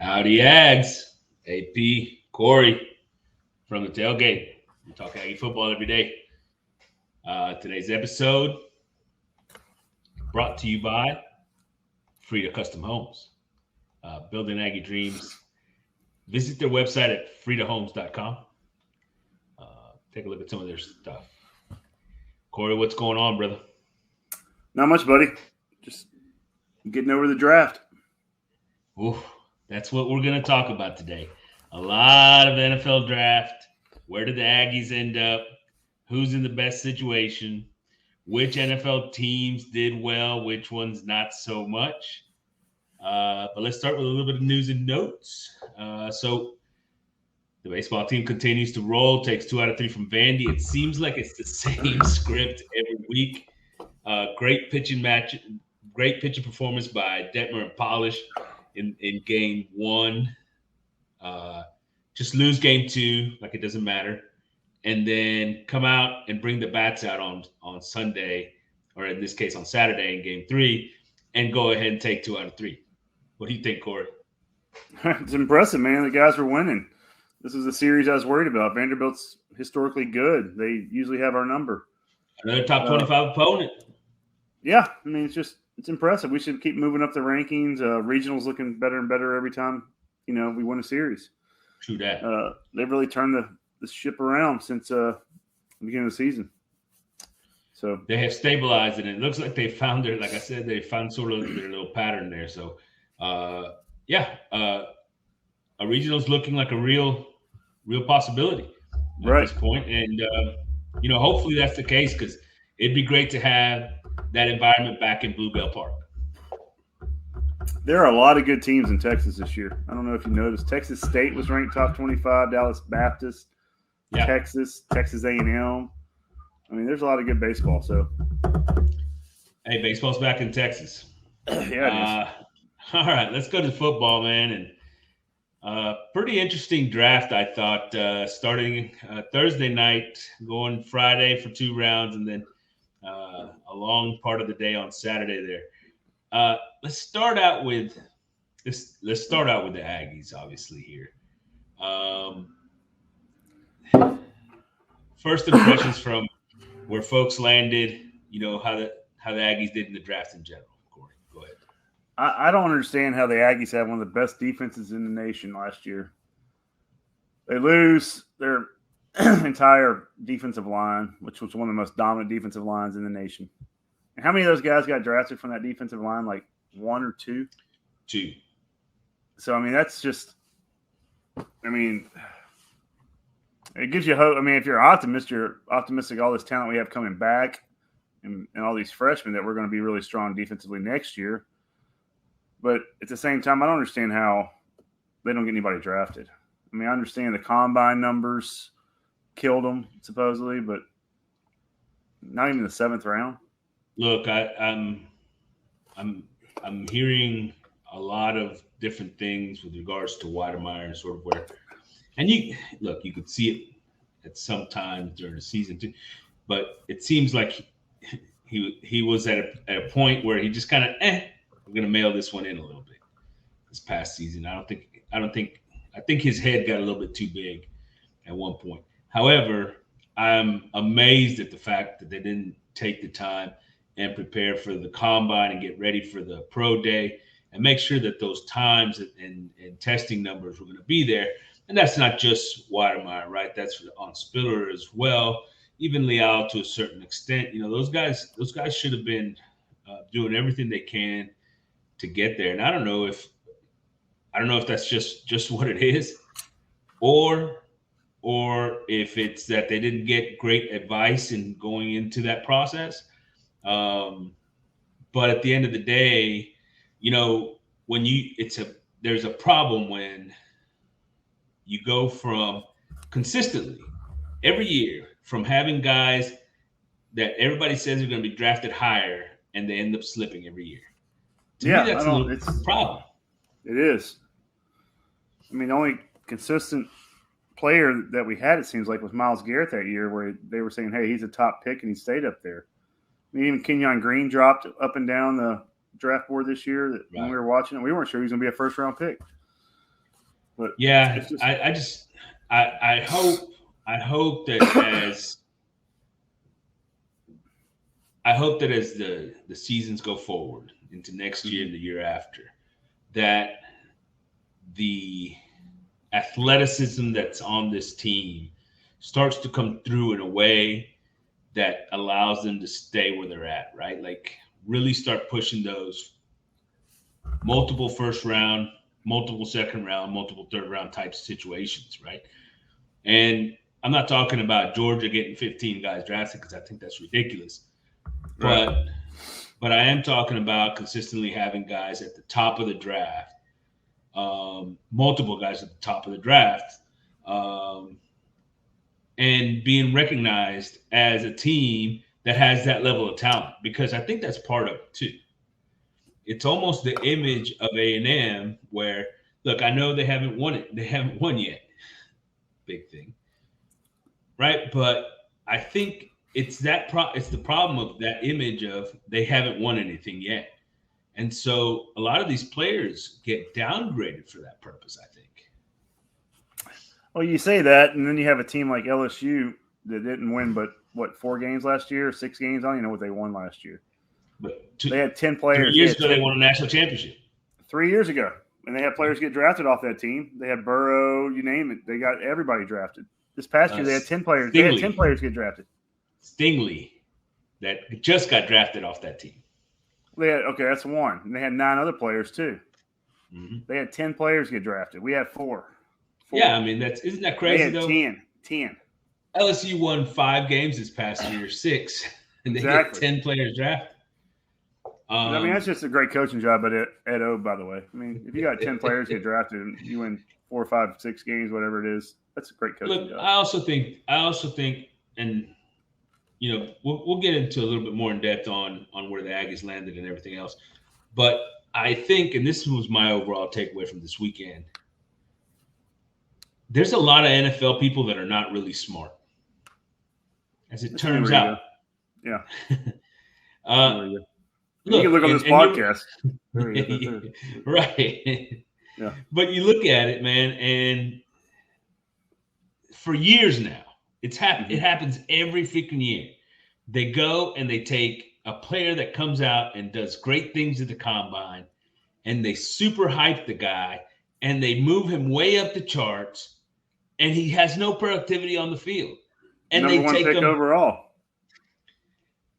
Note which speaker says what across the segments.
Speaker 1: Howdy, Ags. AP, Corey from the Tailgate. We talk Aggie football every day. Today's episode brought to you by Frida Custom Homes. Building Aggie dreams. Visit their website at fridahomes.com. Take a look at some of their stuff. Corey, what's going on, brother?
Speaker 2: Not much, buddy. Just getting over the draft.
Speaker 1: Ooh, that's what we're going to talk about today. A lot of NFL draft. Where did the Aggies end up? Who's in the best situation? Which NFL teams did well? Which ones not so much? But let's start with a little bit of news and notes. So the baseball team continues to roll, takes 2 out of 3 from Vandy. It seems like it's the same script every week. Great pitching performance by Detmer and Polish in game 1. Just lose game 2, like it doesn't matter. And then come out and bring the bats out on Sunday, or in this case on Saturday in game 3, and go ahead and take 2 out of 3. What do you think, Corey?
Speaker 2: It's impressive, man. The guys were winning. This is a series I was worried about. Vanderbilt's historically good. They usually have our number.
Speaker 1: Another top 25 opponent.
Speaker 2: Yeah, I mean, it's impressive. We should keep moving up the rankings. Regionals looking better and better every time, we win a series.
Speaker 1: True that.
Speaker 2: They've really turned the ship around since the beginning of the season. So
Speaker 1: they have stabilized it, and it looks like they found they found sort of their little pattern there. So, a regional's looking like a real possibility at this point. And, hopefully that's the case, because it'd be great to have that environment back in Bluebell Park.
Speaker 2: There are a lot of good teams in Texas this year. I don't know if you noticed. Texas State was ranked top 25, Dallas Baptist, Texas A&M. I mean, there's a lot of good baseball. So,
Speaker 1: hey, baseball's back in Texas.
Speaker 2: Yeah.
Speaker 1: All right, let's go to football, man. And pretty interesting draft, I thought, starting Thursday night, going Friday for 2 rounds, and then a long part of the day on Saturday there. Let's start out with the Aggies, obviously here. First impressions from where folks landed. How the Aggies did in the draft in general. Corey, go ahead.
Speaker 2: I don't understand how the Aggies had one of the best defenses in the nation last year. They lose their entire defensive line, which was one of the most dominant defensive lines in the nation. And how many of those guys got drafted from that defensive line? Like 1 or 2?
Speaker 1: 2.
Speaker 2: So, that's just – it gives you hope. If you're optimistic all this talent we have coming back and all these freshmen that we're going to be really strong defensively next year. But at the same time, I don't understand how they don't get anybody drafted. I understand the combine numbers killed them, supposedly, but not even the 7th round.
Speaker 1: Look, I'm hearing a lot of different things with regards to Weidemeyer and sort of where, and you could see it at some time during the season too, but it seems like he was at a point where he just kind of we're gonna mail this one in a little bit this past season. I think his head got a little bit too big at one point. However, I'm amazed at the fact that they didn't take the time and prepare for the combine and get ready for the pro day and make sure that those times and testing numbers were going to be there. And that's not just Weidemeyer, right? That's on Spiller as well. Even Leal to a certain extent. Those guys should have been doing everything they can to get there. And I don't know if that's just what it is, or if it's that they didn't get great advice in going into that process. But at the end of the day, there's a problem when you go from consistently every year from having guys that everybody says are going to be drafted higher and they end up slipping every year. To me, that's a problem.
Speaker 2: It is. The only consistent player that we had, it seems like, was Myles Garrett that year, where they were saying, hey, he's a top pick, and he stayed up there. Even Kenyon Green dropped up and down the draft board this year. When we were watching it, we weren't sure he was going to be a first-round pick. But
Speaker 1: yeah,
Speaker 2: it's just,
Speaker 1: I hope that as the seasons go forward into next year and the year after, that the athleticism that's on this team starts to come through in a way that allows them to stay where they're at, right? Like really start pushing those multiple first round, multiple second round, multiple third round type situations, right? And I'm not talking about Georgia getting 15 guys drafted because I think that's ridiculous.
Speaker 2: right.
Speaker 1: But I am talking about consistently having guys at the top of the draft, multiple guys at the top of the draft, and being recognized as a team that has that level of talent, because I think that's part of it too. It's almost the image of A&M where, look, I know they haven't won it. They haven't won yet. Big thing. Right? But I think it's the problem of that image of they haven't won anything yet. And so a lot of these players get downgraded for that purpose, I think.
Speaker 2: Well, you say that, and then you have a team like LSU that didn't win but, 4 games last year, 6 games? I don't even know what they won last year.
Speaker 1: But
Speaker 2: They had 10 players.
Speaker 1: 3 years ago, they won a national championship.
Speaker 2: 3 years ago. And they had players get drafted off that team. They had Burrow, you name it. They got everybody drafted. This past year, they had 10 players. They had 10 players get drafted.
Speaker 1: Stingley, that just got drafted off that team.
Speaker 2: Okay, that's 1. And they had 9 other players too.
Speaker 1: Mm-hmm.
Speaker 2: They had 10 players get drafted. We had 4.
Speaker 1: Yeah, I mean isn't that crazy
Speaker 2: they had
Speaker 1: though?
Speaker 2: 10.
Speaker 1: LSU won 5 games this past year, 6, and they had 10 players drafted.
Speaker 2: I mean, that's just a great coaching job at Ed O, by the way. I mean, if you got 10 players get drafted and you win 4, 5, 6 games, whatever it is, that's a great coaching job.
Speaker 1: I also think, and you know, we'll get into a little bit more in depth on where the Aggies landed and everything else. But I think, and this was my overall takeaway from this weekend, there's a lot of NFL people that are not really smart, as it turns out.
Speaker 2: Yeah.
Speaker 1: Look,
Speaker 2: you can look on this podcast.
Speaker 1: Right.
Speaker 2: Yeah.
Speaker 1: But you look at it, man, and for years now, it's happened. It happens every freaking year. They go and they take a player that comes out and does great things at the combine, and they super hype the guy, and they move him way up the charts, and he has no productivity on the field. And
Speaker 2: Number
Speaker 1: they
Speaker 2: 1
Speaker 1: take
Speaker 2: pick
Speaker 1: him
Speaker 2: overall.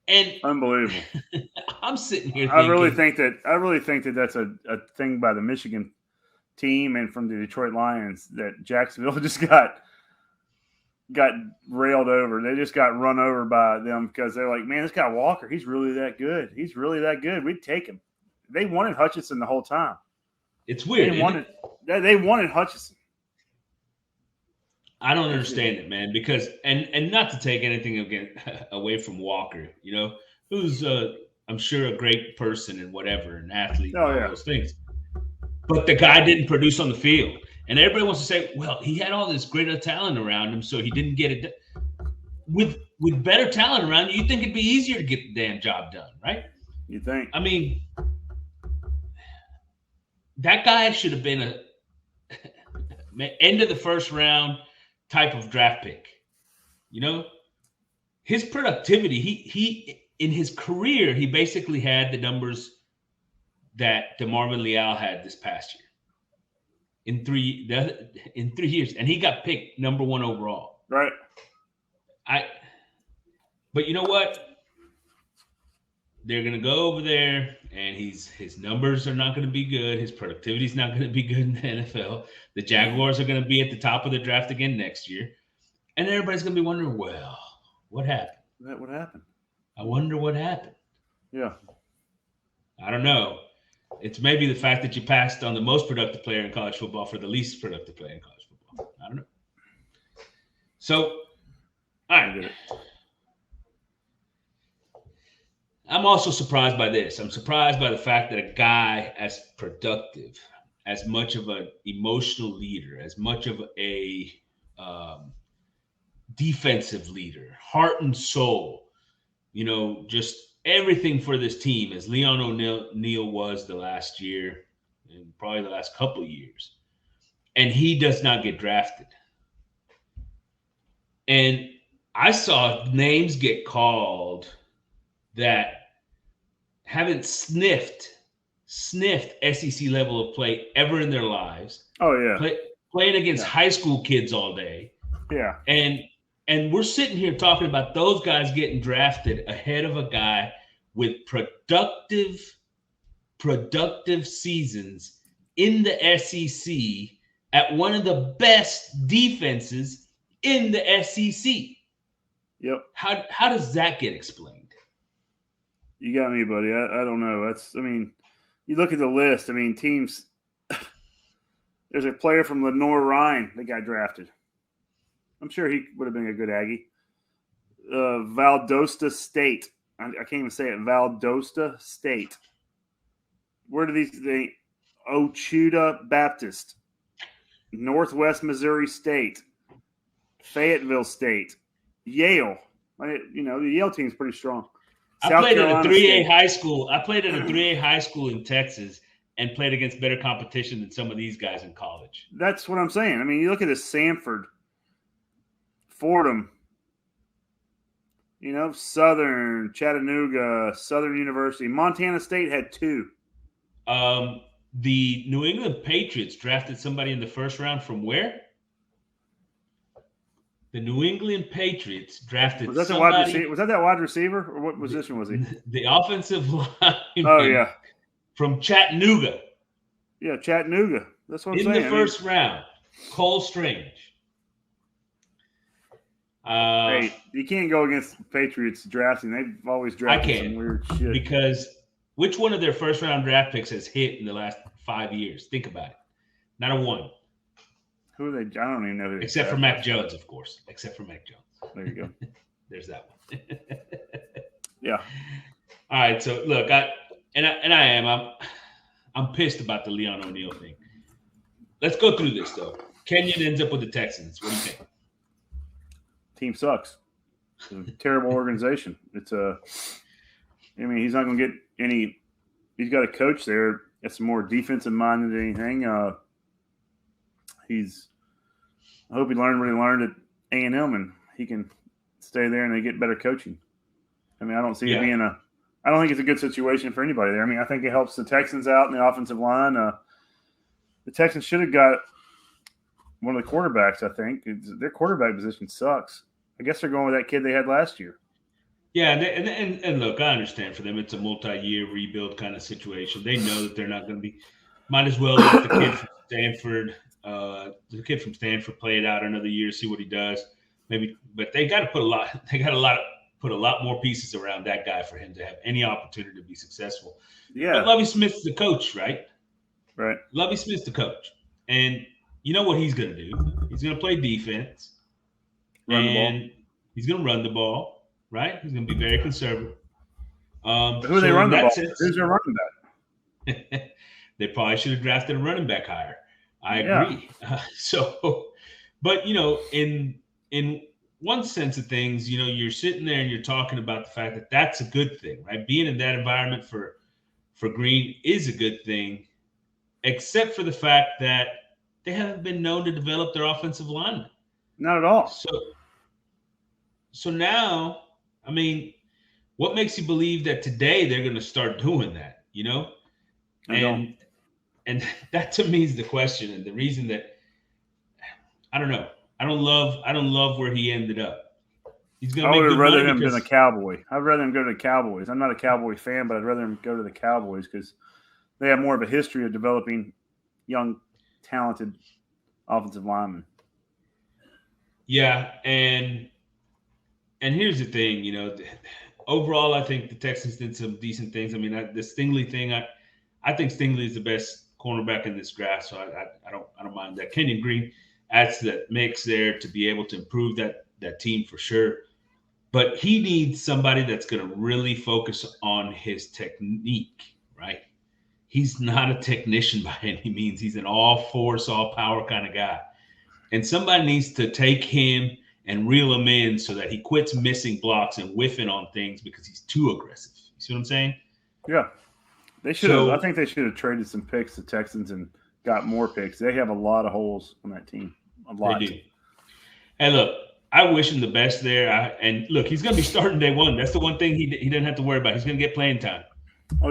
Speaker 1: And
Speaker 2: unbelievable.
Speaker 1: I'm sitting here
Speaker 2: thinking, I really think that that's a thing by the Michigan team and from the Detroit Lions that Jacksonville just got railed over. They just got run over by them because they're like, man, this guy Walker, he's really that good. He's really that good. We'd take him. They wanted Hutchinson the whole time.
Speaker 1: It's weird.
Speaker 2: They wanted Hutchinson.
Speaker 1: I don't understand it, man, because and not to take anything away from Walker, you know, who's I'm sure a great person and whatever, an athlete, and all those things. But the guy didn't produce on the field. And everybody wants to say, well, he had all this greater talent around him, so he didn't get it done. With better talent around you, think it'd be easier to get the damn job done, right?
Speaker 2: You think?
Speaker 1: I mean, that guy should have been a end of the first round type of draft pick. You know, his productivity, he in his career, he basically had the numbers that DeMarvin Leal had this past year in 3 years, and he got picked number 1 overall.
Speaker 2: Right.
Speaker 1: But you know what? They're going to go over there, and his numbers are not going to be good. His productivity is not going to be good in the NFL. The Jaguars are going to be at the top of the draft again next year. And everybody's going to be wondering, well, what happened?
Speaker 2: What happened?
Speaker 1: I wonder what happened.
Speaker 2: Yeah.
Speaker 1: I don't know. It's maybe the fact that you passed on the most productive player in college football for the least productive player in college football. I don't know. So, all right. I'm also surprised by this. I'm surprised by the fact that a guy as productive, as much of an emotional leader, as much of a defensive leader, heart and soul, you know, just everything for this team as Leon O'Neal was the last year and probably the last couple of years. and he does not get drafted. And I saw names get called that haven't sniffed SEC level of play ever in their lives.
Speaker 2: Oh yeah,
Speaker 1: playing against high school kids all day.
Speaker 2: Yeah,
Speaker 1: and we're sitting here talking about those guys getting drafted ahead of a guy with productive seasons in the SEC at one of the best defenses in the SEC.
Speaker 2: Yep.
Speaker 1: How does that get explained?
Speaker 2: You got me, buddy. I don't know. You look at the list. Teams. There's a player from Lenoir-Rhyne that got drafted. I'm sure he would have been a good Aggie. Valdosta State. I can't even say it. Valdosta State. Where do these things? Ochuda Baptist. Northwest Missouri State. Fayetteville State. Yale. The Yale team's pretty strong.
Speaker 1: I played at a 3A high school. I played at a 3A high school in Texas and played against better competition than some of these guys in college.
Speaker 2: That's what I'm saying. You look at this Sanford, Fordham, Southern, Chattanooga, Southern University. Montana State had 2.
Speaker 1: The New England Patriots drafted somebody in the first round from where? The New England Patriots drafted
Speaker 2: was that wide receiver? Was that wide receiver, or what position was he?
Speaker 1: The offensive lineman.
Speaker 2: Oh yeah,
Speaker 1: from Chattanooga.
Speaker 2: Yeah, Chattanooga. That's what I'm saying.
Speaker 1: In the first round, Cole Strange.
Speaker 2: Hey, you can't go against the Patriots drafting. They've always drafted some weird shit.
Speaker 1: Because which one of their first round draft picks has hit in the last 5 years? Think about it. Not a one.
Speaker 2: Who are they? I don't even know who.
Speaker 1: Except for Mac Jones, of course. Except for Mac Jones.
Speaker 2: There you go.
Speaker 1: There's that one.
Speaker 2: Yeah.
Speaker 1: All right. So look, I'm pissed about the Leon O'Neal thing. Let's go through this though. Kenyon ends up with the Texans. What do you think?
Speaker 2: Team sucks. It's a terrible organization. He's not going to get any. He's got a coach there that's more defensive minded than anything. I hope he learned what he learned at A&M, and he can stay there and they get better coaching. I don't see it being I don't think it's a good situation for anybody there. I think it helps the Texans out in the offensive line. The Texans should have got one of the quarterbacks, I think. Their quarterback position sucks. I guess they're going with that kid they had last year.
Speaker 1: Yeah, and look, I understand for them it's a multi-year rebuild kind of situation. They know that they're not going to be – might as well let the kid from Stanford – play it out another year, see what he does. Maybe, but they got to put a lot more pieces around that guy for him to have any opportunity to be successful.
Speaker 2: Yeah.
Speaker 1: But Lovie Smith's the coach, right?
Speaker 2: Right.
Speaker 1: Lovie Smith's the coach. And you know what he's going to do? He's going to play defense. He's going to run the ball, right? He's going to be very conservative.
Speaker 2: Who do they run the ball? Who's their running
Speaker 1: back? They probably should have drafted a running back higher. I agree. But in one sense of things, you're sitting there and you're talking about the fact that that's a good thing, right? Being in that environment for Green is a good thing, except for the fact that they haven't been known to develop their offensive linemen.
Speaker 2: Not at all.
Speaker 1: So now, what makes you believe that today they're going to start doing that? And that to me is the question, and the reason that I don't know. I don't love where he ended up. He's going to.
Speaker 2: I would have rather him been a Cowboy. I'd rather him go to the Cowboys. I'm not a Cowboy fan, but I'd rather him go to the Cowboys because they have more of a history of developing young, talented offensive linemen.
Speaker 1: Yeah, and here's the thing. Overall, I think the Texans did some decent things. The Stingley thing. I think Stingley is the best cornerback in this draft, so I don't mind that. Kenyon Green adds to that mix there to be able to improve that team for sure. But he needs somebody that's going to really focus on his technique, right? He's not a technician by any means. He's an all-force, all-power kind of guy. And somebody needs to take him and reel him in so that he quits missing blocks and whiffing on things because he's too aggressive. You see what I'm saying?
Speaker 2: Yeah. They should have. I think they should have traded some picks to Texans and got more picks. They have a lot of holes on that team. A lot.
Speaker 1: They do. Hey, look, I wish him the best there. And look, he's going to be starting day one. That's the one thing he doesn't have to worry about. He's going to get playing time.
Speaker 2: Oh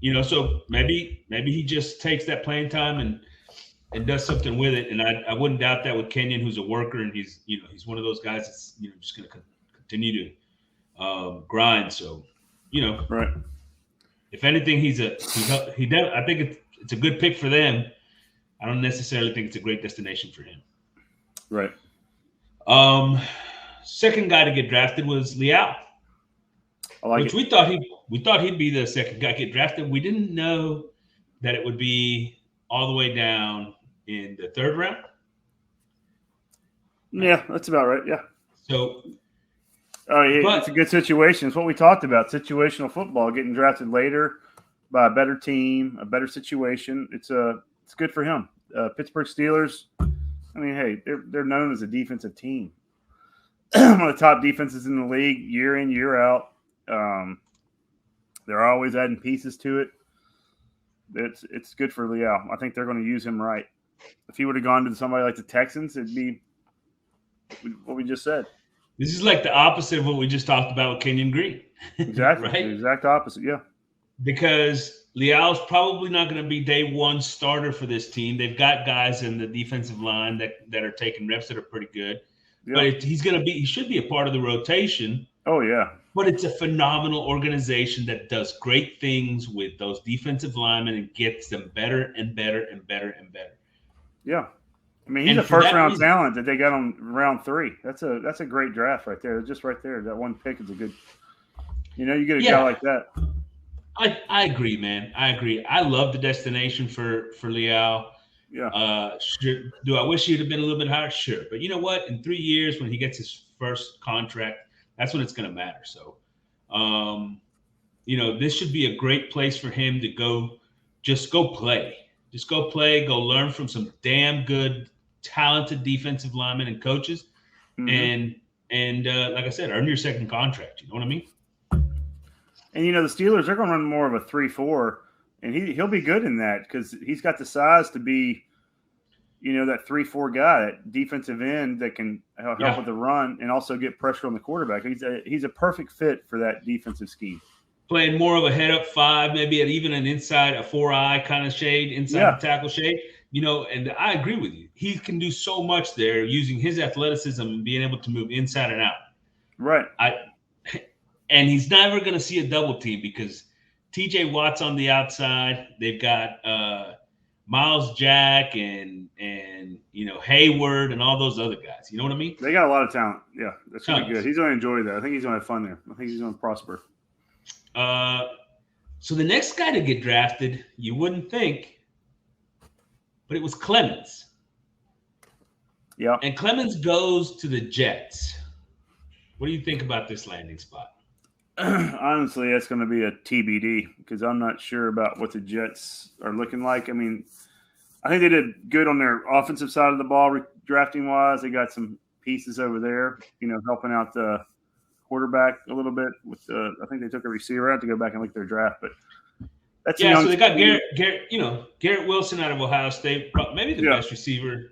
Speaker 2: yeah.
Speaker 1: So maybe he just takes that playing time and does something with it. And I wouldn't doubt that with Kenyon, who's a worker, and he's one of those guys that's just going to continue to grind. So
Speaker 2: right.
Speaker 1: If anything, I think it's a good pick for them. I don't necessarily think it's a great destination for him.
Speaker 2: Right.
Speaker 1: Second guy to get drafted was Lsu. Which we thought he'd be the second guy to get drafted. We didn't know that it would be all the way down in the third round.
Speaker 2: Yeah, that's about right. Yeah.
Speaker 1: So,
Speaker 2: it's a good situation. It's what we talked about. Situational football, getting drafted later by a better team, a better situation. It's good for him. Pittsburgh Steelers. I mean, hey, they're known as a defensive team. One of the top defenses in the league, year in, year out. They're always adding pieces to it. It's good for Lsu. I think they're going to use him right. If he would have gone to somebody like the Texans, it'd be what we just said.
Speaker 1: This is like the opposite of what we just talked about with Kenyon Green.
Speaker 2: Exactly.
Speaker 1: Right?
Speaker 2: The exact opposite, yeah.
Speaker 1: Because Liao's probably not going to be day one starter for this team. They've got guys in the defensive line that are taking reps that are pretty good. Yeah. But he should be a part of the rotation.
Speaker 2: Oh, yeah.
Speaker 1: But it's a phenomenal organization that does great things with those defensive linemen and gets them better and better and better and better.
Speaker 2: Yeah. I mean, he's a first-round talent that they got on round 3. That's a great draft right there. Just right there. That one pick is a good – you get a guy like that.
Speaker 1: I agree, man. I agree. I love the destination for Lsu.
Speaker 2: Yeah.
Speaker 1: Sure. Do I wish he'd have been a little bit higher? Sure. But you know what? In 3 years, when he gets his first contract, that's when it's going to matter. So, this should be a great place for him to go. Just go play. Just go play. Go learn from some damn good, talented defensive linemen and coaches, and like I said, earn your second contract. You know what I mean?
Speaker 2: And the Steelers, they're going to run more of a 3-4, and he'll be good in that because he's got the size to be, that 3-4 guy, that defensive end that can help with the run and also get pressure on the quarterback. He's a perfect fit for that defensive scheme.
Speaker 1: Playing more of a head-up 5, maybe even an inside, a 4-eye kind of shade, inside the tackle shade. And I agree with you. He can do so much there using his athleticism and being able to move inside and out.
Speaker 2: Right.
Speaker 1: And he's never going to see a double team because TJ Watt's on the outside. They've got Miles Jack and Hayward and all those other guys. You know what I mean?
Speaker 2: They got a lot of talent. Yeah, that's going to be good. He's going to enjoy that. I think he's going to have fun there. I think he's going to prosper.
Speaker 1: So the next guy to get drafted, you wouldn't think, but it was Clemens.
Speaker 2: Yeah.
Speaker 1: And Clemens goes to the Jets. What do you think about this landing spot?
Speaker 2: Honestly, that's going to be a TBD because I'm not sure about what the Jets are looking like. I mean, I think they did good on their offensive side of the ball, drafting-wise. They got some pieces over there, helping out the quarterback a little bit. I think they took a receiver. I have to go back and look at their draft, but that's
Speaker 1: so they got Garrett Wilson out of Ohio State, maybe the best receiver.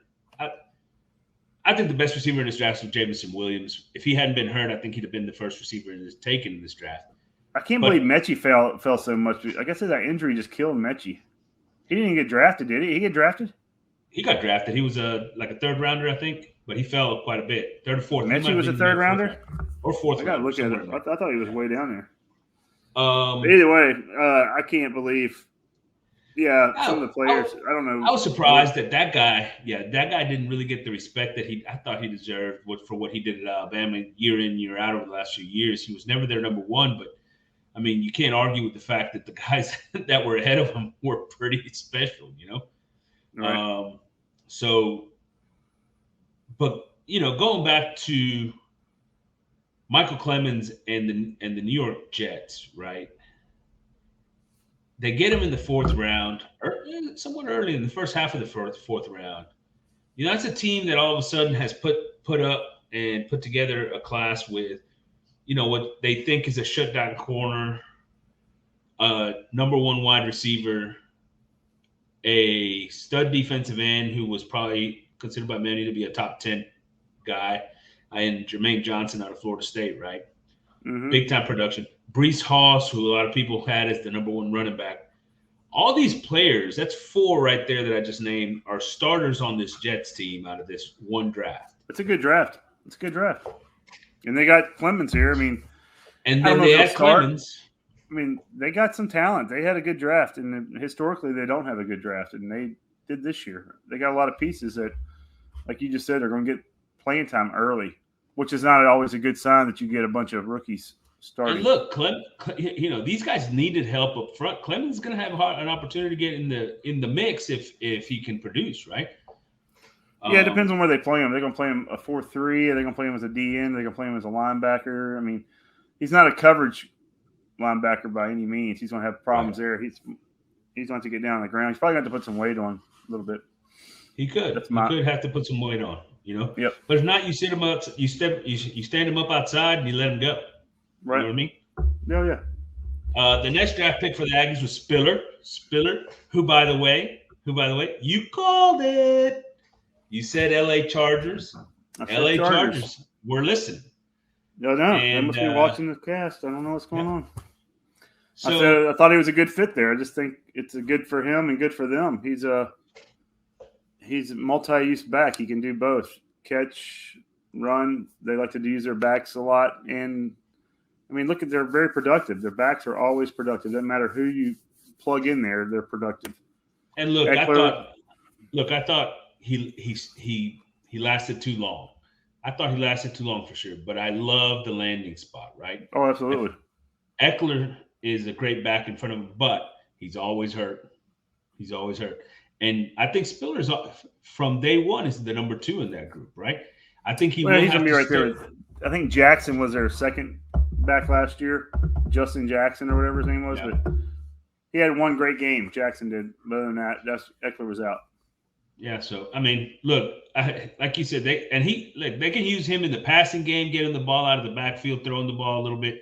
Speaker 1: I think the best receiver in this draft was Jamison Williams. If he hadn't been hurt, I think he'd have been the first receiver taken in this draft.
Speaker 2: I can't believe Mechie fell so much. I guess that injury just killed Mechie. He didn't even get drafted, did he? He get drafted?
Speaker 1: He got drafted. He was a third rounder, I think, but he fell quite a bit. Third or fourth.
Speaker 2: Mechie was a third rounder?
Speaker 1: Or fourth.
Speaker 2: I got to look at it. I thought he was way down there. Either way, I can't believe. Yeah, some of the players, I don't know.
Speaker 1: I was surprised that guy didn't really get the respect that I thought he deserved for what he did at Alabama year in, year out over the last few years. He was never their number one, but I mean, you can't argue with the fact that the guys that were ahead of him were pretty special,
Speaker 2: Right.
Speaker 1: Going back to Michael Clemens and the New York Jets, right? They get him in the fourth round, or somewhat early in the first half of the fourth round. That's a team that all of a sudden has put up and put together a class with, what they think is a shutdown corner, number one wide receiver, a stud defensive end who was probably considered by many to be a top 10 guy, and Jermaine Johnson out of Florida State, right?
Speaker 2: Mm-hmm.
Speaker 1: Big time production. Brees Hall, who a lot of people had as the number one running back. All these players, that's four right there that I just named, are starters on this Jets team out of this one draft.
Speaker 2: It's a good draft. It's a good draft. And they got Clemens here. I mean,
Speaker 1: and then they had Clemens.
Speaker 2: I mean, they got some talent. They had a good draft, and historically, they don't have a good draft, and they did this year. They got a lot of pieces that, like you just said, are going to get playing time early, which is not always a good sign that you get a bunch of rookies starting.
Speaker 1: And look, these guys needed help up front. Clemens is going to have an opportunity to get in the mix if he can produce, right?
Speaker 2: Yeah, it depends on where they play him. They're going to play him a 4-3. Are they going to play him as a DN? They're going to play him as a linebacker. I mean, he's not a coverage linebacker by any means. He's going to have problems there. He's going to have to get down on the ground. He's probably going to have to put some weight on a little bit.
Speaker 1: He could. He could have to put some weight on,
Speaker 2: Yep.
Speaker 1: But if not, you sit him up. You stand him up outside and you let him go.
Speaker 2: Right.
Speaker 1: You know what I mean?
Speaker 2: Yeah.
Speaker 1: The next draft pick for the Aggies was Spiller, who by the way, you called it. You said LA Chargers. LA Chargers. We're listening.
Speaker 2: No, they must be watching the cast. I don't know what's going on. So I thought he was a good fit there. I just think it's a good for him and good for them. He's a multi-use back. He can do both. Catch, run. They like to use their backs a lot. And, I mean, they're very productive. Their backs are always productive. Doesn't matter who you plug in there, they're productive.
Speaker 1: And look, I thought he lasted too long. I thought he lasted too long for sure, but I love the landing spot, right?
Speaker 2: Oh, absolutely.
Speaker 1: Eckler is a great back in front of him, but he's always hurt. And I think Spiller's from day one is the number 2 in that group, right? I think he's going to
Speaker 2: be right there. I think Jackson was their second back last year, Justin Jackson or whatever his name was, but he had one great game. Jackson did. But other than that, Eckler was out.
Speaker 1: Yeah, so I mean, look, like you said, they can use him in the passing game, getting the ball out of the backfield, throwing the ball a little bit.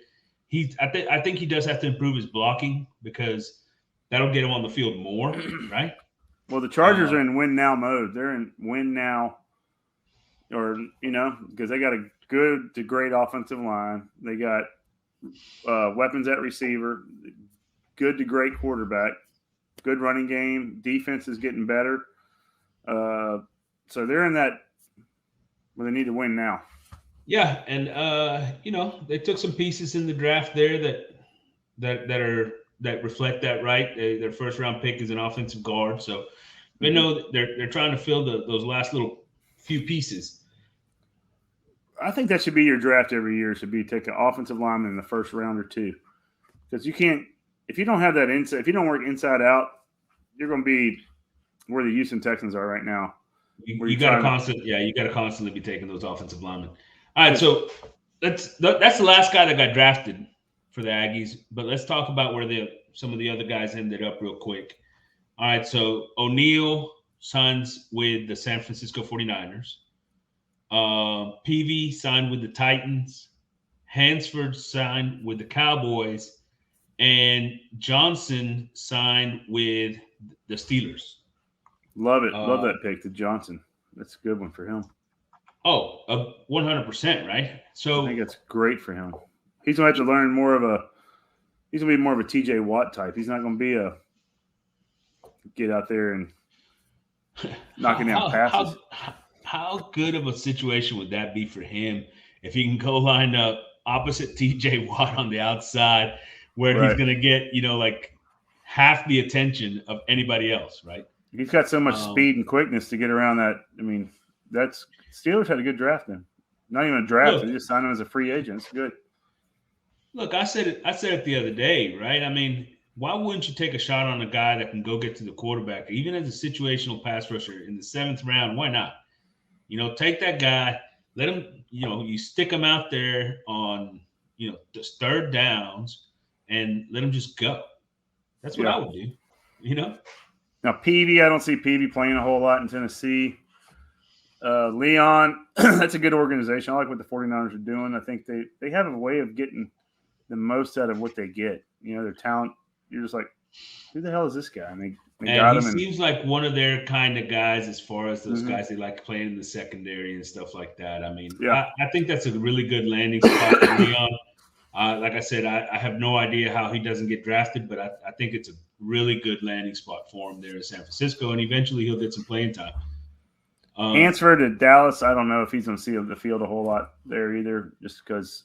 Speaker 1: I think he does have to improve his blocking because that'll get him on the field more, right?
Speaker 2: Well, the Chargers are in win now mode. They're in win now, because they got a good to great offensive line. They got weapons at receiver, good to great quarterback, good running game. Defense is getting better. So they're in that where they need to win now.
Speaker 1: Yeah, and they took some pieces in the draft there that reflect that, right? Their first round pick is an offensive guard, so they know they're trying to fill those last little few pieces.
Speaker 2: I think that should be your draft every year. Should be take an offensive lineman in the first round or two, because you can't if you don't have that inside. If you don't work inside out, you're going to be where the Houston Texans are right now.
Speaker 1: You got to constantly be taking those offensive linemen. All right, so that's the last guy that got drafted for the Aggies. But let's talk about where some of the other guys ended up real quick. All right, so O'Neal signs with the San Francisco 49ers. Peavy signed with the Titans. Hansford signed with the Cowboys. And Johnson signed with the Steelers.
Speaker 2: Love it. Love that pick to Johnson. That's a good one for him.
Speaker 1: 100%, right? So
Speaker 2: I think that's great for him. He's going to have to learn more of a – he's going to be more of a TJ Watt type. He's not going to be a get out there and knocking down passes.
Speaker 1: How good of a situation would that be for him if he can go line up opposite TJ Watt on the outside where he's going to get, like half the attention of anybody else, right?
Speaker 2: He's got so much speed and quickness to get around that. I mean, Steelers had a good draft then. Not even a draft; they just signed him as a free agent. It's good.
Speaker 1: Look, I said it the other day, right? I mean, why wouldn't you take a shot on a guy that can go get to the quarterback, even as a situational pass rusher in the 7th round? Why not? Take that guy, let him. You stick him out there on the 3rd downs, and let him just go. That's what I would do.
Speaker 2: Now, Peavy, I don't see Peavy playing a whole lot in Tennessee. Leon, that's a good organization. I like what the 49ers are doing. I think they have a way of getting the most out of what they get. Their talent, you're just like, who the hell is this guy? And And
Speaker 1: he seems like one of their kind of guys as far as those
Speaker 2: Mm-hmm.
Speaker 1: guys they like playing in the secondary and stuff like that. I mean,
Speaker 2: Yeah.
Speaker 1: I think that's a really good landing spot for Leon. Like I said, I have no idea how he doesn't get drafted, but I think it's a really good landing spot for him there in San Francisco, and eventually he'll get some playing time.
Speaker 2: Hansford at Dallas, I don't know if he's going to see the field a whole lot there either, just because.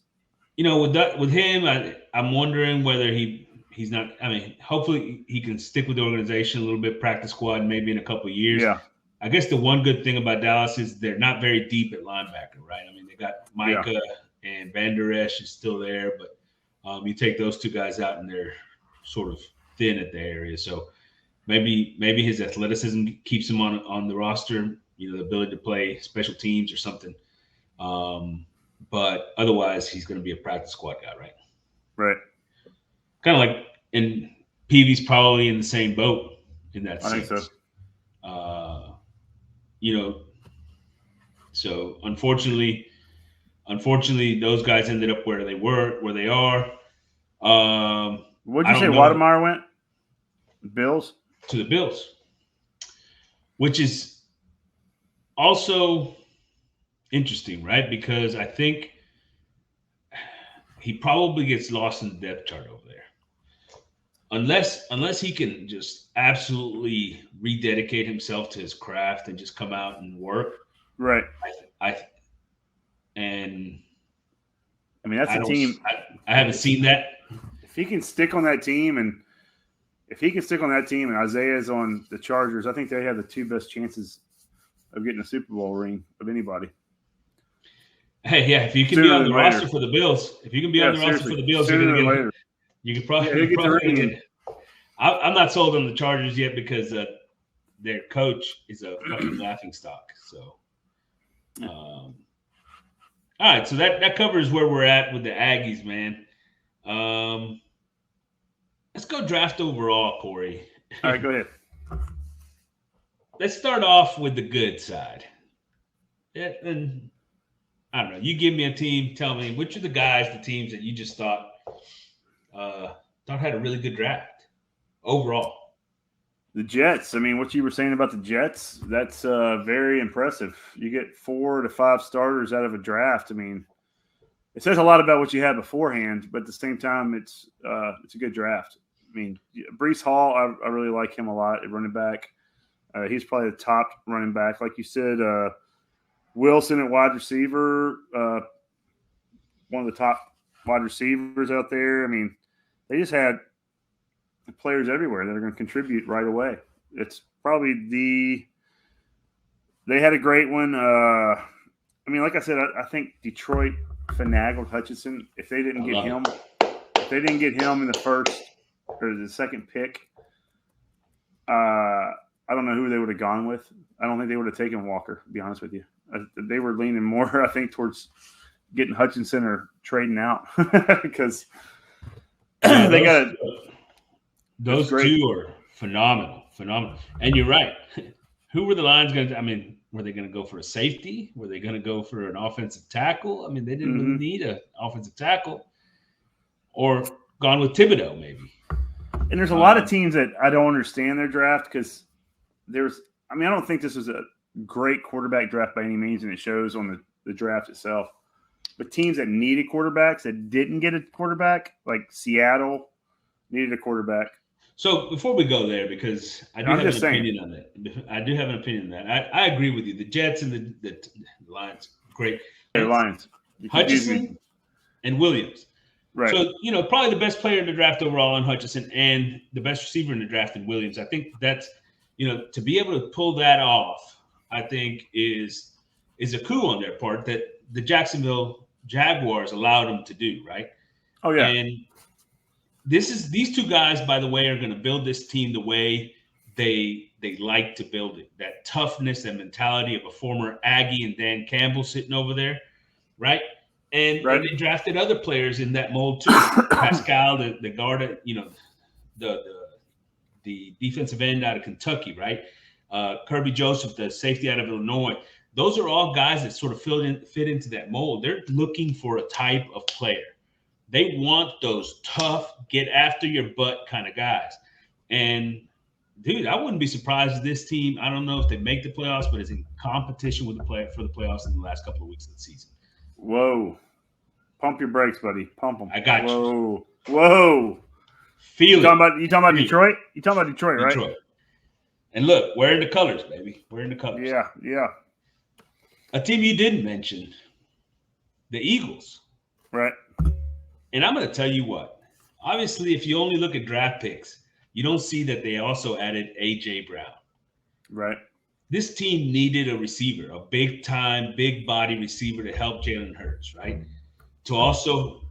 Speaker 1: With him, I'm wondering whether he's not. I mean, hopefully he can stick with the organization a little bit, practice squad, maybe in a couple of years.
Speaker 2: Yeah.
Speaker 1: I guess the one good thing about Dallas is they're not very deep at linebacker, right? I mean, they got Micah and Van Der Esch is still there, but you take those two guys out and they're sort of thin at the area. So maybe his athleticism keeps him on the roster. The ability to play special teams or something. But otherwise, he's going to be a practice squad guy, right?
Speaker 2: Right.
Speaker 1: Kind of like, and Peavy's probably in the same boat in that sense.
Speaker 2: I think so.
Speaker 1: So unfortunately, those guys ended up where they are.
Speaker 2: What'd you say Watermeyer went? Bills?
Speaker 1: To the Bills, which is also interesting, right? Because I think he probably gets lost in the depth chart over there. Unless he can just absolutely rededicate himself to his craft and just come out and work.
Speaker 2: Right.
Speaker 1: I
Speaker 2: mean, that's a team.
Speaker 1: I haven't seen that.
Speaker 2: If he can stick on that team and Isaiah's on the Chargers, I think they have the two best chances of getting a Super Bowl ring of anybody.
Speaker 1: Hey, yeah, if you can be on the roster for the Bills, you're going to get you could probably get the ring. I'm not sold on the Chargers yet because their coach is a fucking laughing stock. So, all right, so that covers where we're at with the Aggies, man. Let's go draft overall, Corey.
Speaker 2: All right, go ahead.
Speaker 1: Let's start off with the good side. And I don't know. You give me a team. Tell me which are the teams that you just thought had a really good draft overall.
Speaker 2: The Jets. I mean, what you were saying about the Jets, that's very impressive. You get 4 to 5 starters out of a draft. I mean, it says a lot about what you had beforehand, but at the same time, it's a good draft. I mean, Breece Hall, I really like him a lot at running back. He's probably the top running back. Like you said, Wilson at wide receiver, one of the top wide receivers out there. I mean, they just had players everywhere that are going to contribute right away. It's probably they had a great one. I mean, like I said, I think Detroit finagled Hutchinson. If they didn't get him in the first or the second pick, I don't know who they would have gone with. I don't think they would have taken Walker, to be honest with you. They were leaning more, I think, towards getting Hutchinson or trading out because they got it.
Speaker 1: Those two are phenomenal. And you're right. Who were the Lions going to – I mean, were they going to go for a safety? Were they going to go for an offensive tackle? I mean, they didn't really need an offensive tackle. Or gone with Thibodeau, maybe.
Speaker 2: And there's a lot of teams that I don't understand their draft because I don't think this was a great quarterback draft by any means, and it shows on the draft itself. But teams that needed quarterbacks that didn't get a quarterback, like Seattle, needed a quarterback.
Speaker 1: So before we go there, because I do have an opinion on that. I agree with you. The Jets and the Lions, great.
Speaker 2: The Lions.
Speaker 1: Hutchinson and Williams.
Speaker 2: Right.
Speaker 1: So, probably the best player in the draft overall in Hutchinson and the best receiver in the draft in Williams. I think that's, to be able to pull that off, I think is a coup on their part that the Jacksonville Jaguars allowed them to do, right?
Speaker 2: Oh, yeah.
Speaker 1: And these two guys, by the way, are going to build this team the way they like to build it. That toughness and mentality of a former Aggie and Dan Campbell sitting over there, right? And they drafted other players in that mold too. Pascal, the guard, the defensive end out of Kentucky, right? Kirby Joseph, the safety out of Illinois. Those are all guys that sort of fit into that mold. They're looking for a type of player. They want those tough, get after your butt kind of guys. And dude, I wouldn't be surprised if this team, I don't know if they make the playoffs, but is in competition with for the playoffs in the last couple of weeks of the season.
Speaker 2: Whoa. Pump your brakes, buddy. Pump them.
Speaker 1: I got you.
Speaker 2: Whoa.
Speaker 1: Feel
Speaker 2: you talking about Detroit? You talking about Detroit, right?
Speaker 1: Detroit. And look, wearing the colors, baby. Wearing the colors.
Speaker 2: Yeah.
Speaker 1: A team you didn't mention, the Eagles.
Speaker 2: Right.
Speaker 1: And I'm going to tell you what. Obviously, if you only look at draft picks, you don't see that they also added A.J. Brown.
Speaker 2: Right.
Speaker 1: This team needed a receiver, a big-time, big-body receiver to help Jalen Hurts, right? To also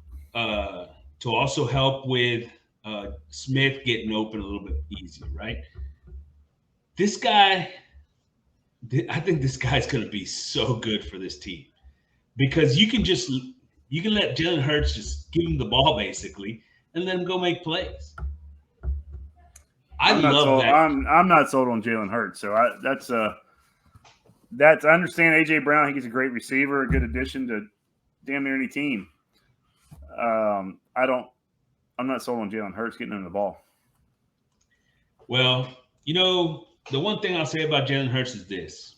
Speaker 1: help with Smith getting open a little bit easier, right? This guy, I think this guy's going to be so good for this team because you can let Jalen Hurts just give him the ball basically and let him go make plays. I love that.
Speaker 2: I'm not sold on Jalen Hurts, so I understand AJ Brown. I think he's a great receiver, a good addition to damn near any team. I'm not sold on Jalen Hurts getting him the ball.
Speaker 1: Well, the one thing I'll say about Jalen Hurts is this.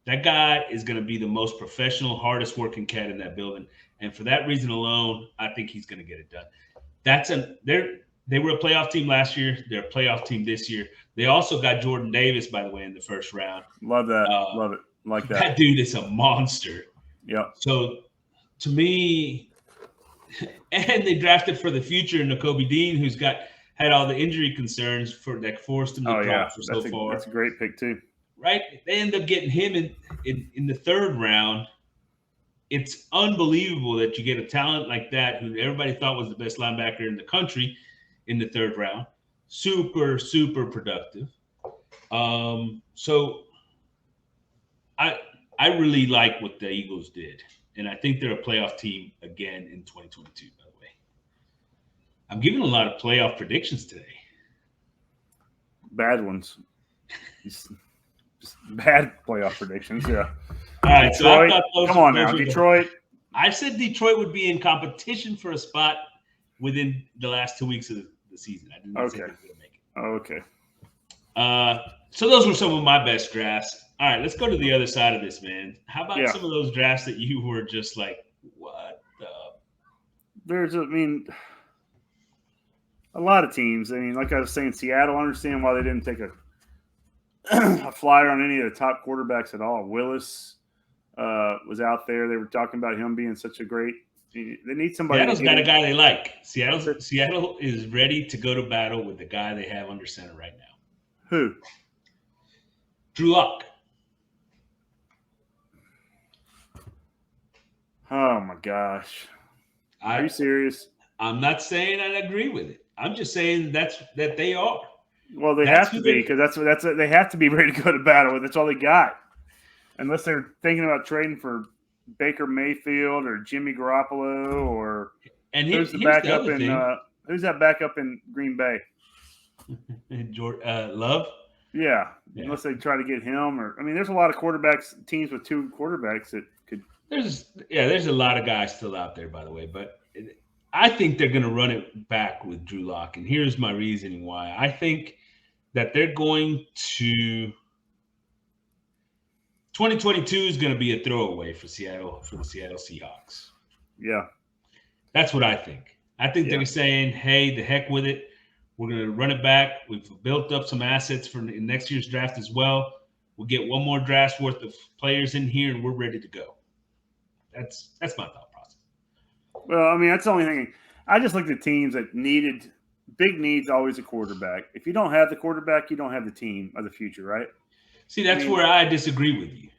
Speaker 1: That guy is going to be the most professional, hardest working cat in that building. And for that reason alone, I think he's going to get it done. They were a playoff team last year. They're a playoff team this year. They also got Jordan Davis, by the way, in the first round.
Speaker 2: Love that. Love it. Like that.
Speaker 1: That dude is a monster.
Speaker 2: Yeah.
Speaker 1: So to me, and they drafted for the future Nakobe Dean, who's had all the injury concerns that forced him to drop for so far.
Speaker 2: That's a great pick too.
Speaker 1: Right? They end up getting him in the third round. It's unbelievable that you get a talent like that who everybody thought was the best linebacker in the country in the third round. Super, super productive. So I really like what the Eagles did. And I think they're a playoff team again in 2022, by the way. I'm giving a lot of playoff predictions today.
Speaker 2: Bad ones. Just bad playoff predictions, yeah.
Speaker 1: All right,
Speaker 2: Detroit, come on now, Detroit.
Speaker 1: I said Detroit would be in competition for a spot within the last 2 weeks of the season. I didn't say they were going to make it.
Speaker 2: Okay.
Speaker 1: So those were some of my best drafts. All right, let's go to the other side of this, man. How about some of those drafts that you were just like, what the?
Speaker 2: A lot of teams. Like I was saying, Seattle, I understand why they didn't take a flyer on any of the top quarterbacks at all. Willis was out there. They were talking about him being such a great – they need somebody.
Speaker 1: Seattle's got a guy they like. Seattle is ready to go to battle with the guy they have under center right now.
Speaker 2: Who?
Speaker 1: Drew Lock.
Speaker 2: Oh, my gosh. Are you serious?
Speaker 1: I'm not saying I agree with it. I'm just saying that they are.
Speaker 2: Well, they have to be because they have to be ready to go to battle with. That's all they got, unless they're thinking about trading for Baker Mayfield or Jimmy Garoppolo or who's that backup in Green Bay?
Speaker 1: Love.
Speaker 2: Yeah, unless they try to get him there's a lot of teams with two quarterbacks that could.
Speaker 1: There's a lot of guys still out there, by the way, but I think they're going to run it back with Drew Lock, and here's my reasoning why. I think that they're going to 2022 is going to be a throwaway for the Seattle Seahawks.
Speaker 2: Yeah.
Speaker 1: That's what I think. I think they're saying, hey, the heck with it. We're going to run it back. We've built up some assets for next year's draft as well. We'll get one more draft's worth of players in here, and we're ready to go. That's my thought process.
Speaker 2: Well, that's the only thing. I just looked at teams that needed big needs, always a quarterback. If you don't have the quarterback, you don't have the team of the future, right?
Speaker 1: See, that's where I disagree with you.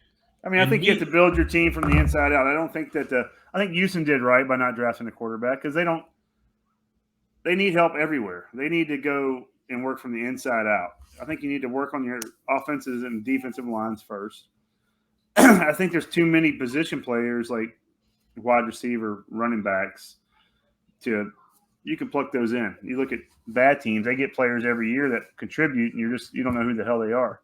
Speaker 2: I think you have to build your team from the inside out. I don't think I think Houston did right by not drafting a quarterback because they need help everywhere. They need to go and work from the inside out. I think you need to work on your offenses and defensive lines first. I think there's too many position players like wide receiver, running backs you can pluck those in. You look at bad teams, they get players every year that contribute and you don't know who the hell they are.